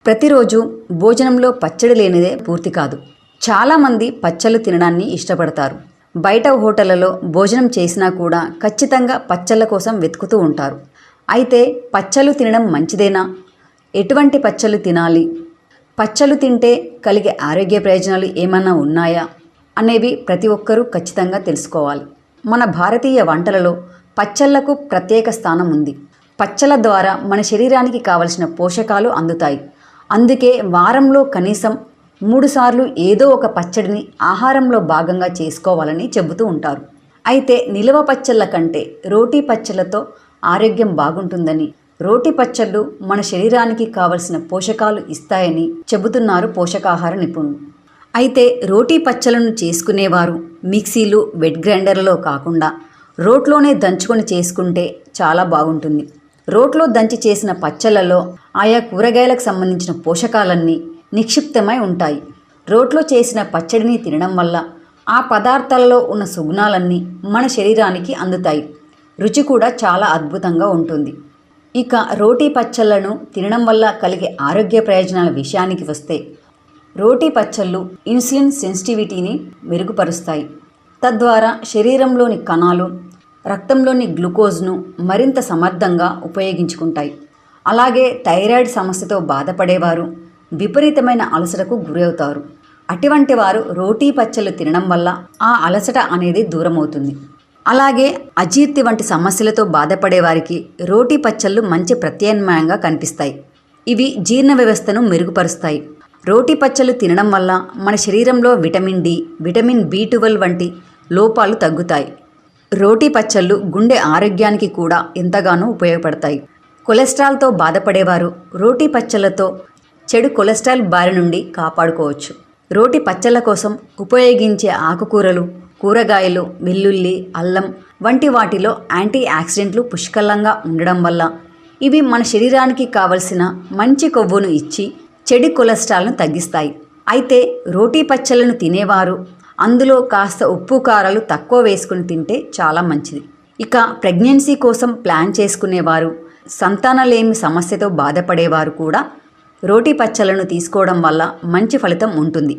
ప్రతిరోజు భోజనంలో పచ్చడి లేనిదే పూర్తి కాదు. చాలామంది పచ్చళ్ళు తినడాన్ని ఇష్టపడతారు. బయట హోటళ్లలో భోజనం చేసినా కూడా ఖచ్చితంగా పచ్చళ్ళ కోసం వెతుకుతూ ఉంటారు. అయితే పచ్చళ్ళు తినడం మంచిదేనా? ఎటువంటి పచ్చళ్ళు తినాలి? పచ్చళ్ళు తింటే కలిగే ఆరోగ్య ప్రయోజనాలు ఏమైనా ఉన్నాయా అనేవి ప్రతి ఒక్కరూ ఖచ్చితంగా తెలుసుకోవాలి. మన భారతీయ వంటలలో పచ్చళ్లకు ప్రత్యేక స్థానం ఉంది. పచ్చళ్ళ ద్వారా మన శరీరానికి కావలసిన పోషకాలు అందుతాయి. అందుకే వారంలో కనీసం 3 సార్లు ఏదో ఒక పచ్చడిని ఆహారంలో భాగంగా చేసుకోవాలని చెబుతూ ఉంటారు. అయితే నిల్వ పచ్చళ్ళ కంటే రోటీ పచ్చళ్ళతో ఆరోగ్యం బాగుంటుందని, రోటీ పచ్చళ్ళు మన శరీరానికి కావలసిన పోషకాలు ఇస్తాయని చెబుతున్నారు పోషకాహార నిపుణులు. అయితే రోటీ పచ్చళ్ళను చేసుకునేవారు మిక్సీలు, వెట్ గ్రైండర్లలో కాకుండా రోట్లోనే దంచుకొని చేసుకుంటే చాలా బాగుంటుంది. రోట్లో దంచి చేసిన పచ్చళ్ళలో ఆయా కూరగాయలకు సంబంధించిన పోషకాలన్నీ నిక్షిప్తమై ఉంటాయి. రోట్లో చేసిన పచ్చడిని తినడం వల్ల ఆ పదార్థాలలో ఉన్న సుగుణాలన్నీ మన శరీరానికి అందుతాయి. రుచి కూడా చాలా అద్భుతంగా ఉంటుంది. ఇక రోటీ పచ్చళ్ళను తినడం వల్ల కలిగే ఆరోగ్య ప్రయోజనాల విషయానికి వస్తే, రోటీ పచ్చళ్ళు ఇన్సులిన్ సెన్సిటివిటీని మెరుగుపరుస్తాయి. తద్వారా శరీరంలోని కణాలు రక్తంలోని గ్లూకోజ్ను మరింత సమర్థంగా ఉపయోగించుకుంటాయి. అలాగే థైరాయిడ్ సమస్యతో బాధపడేవారు విపరీతమైన అలసటకు గురవుతారు. అటువంటి వారు రోటీ పచ్చళ్ళు తినడం వల్ల ఆ అలసట అనేది దూరమవుతుంది. అలాగే అజీర్తి వంటి సమస్యలతో బాధపడేవారికి రోటీ పచ్చళ్ళు మంచి ప్రత్యామ్నాయంగా కనిపిస్తాయి. ఇవి జీర్ణ వ్యవస్థను మెరుగుపరుస్తాయి. రోటీ పచ్చళ్ళు తినడం వల్ల మన శరీరంలో విటమిన్ డి, విటమిన్ బి12 వంటి లోపాలు తగ్గుతాయి. రోటీ పచ్చళ్ళు గుండె ఆరోగ్యానికి కూడా ఎంతగానో ఉపయోగపడతాయి. కొలెస్ట్రాల్తో బాధపడేవారు రోటీ పచ్చళ్ళతో చెడు కొలెస్ట్రాల్ బారి నుండి కాపాడుకోవచ్చు. రోటీ పచ్చళ్ళ కోసం ఉపయోగించే ఆకుకూరలు, కూరగాయలు, వెల్లుల్లి, అల్లం వంటి వాటిలో యాంటీ ఆక్సిడెంట్లు పుష్కలంగా ఉండడం వల్ల ఇవి మన శరీరానికి కావలసిన మంచి కొవ్వును ఇచ్చి చెడు కొలెస్ట్రాల్ను తగ్గిస్తాయి. అయితే రోటీ పచ్చళ్ళను తినేవారు అందులో కాస్త ఉప్పు కారాలు తక్కువ వేసుకుని తింటే చాలా మంచిది. ఇక ప్రెగ్నెన్సీ కోసం ప్లాన్ చేసుకునేవారు, సంతానలేమి సమస్యతో బాధపడేవారు కూడా రోటీ పచ్చళ్ళను తీసుకోవడం వల్ల మంచి ఫలితం ఉంటుంది.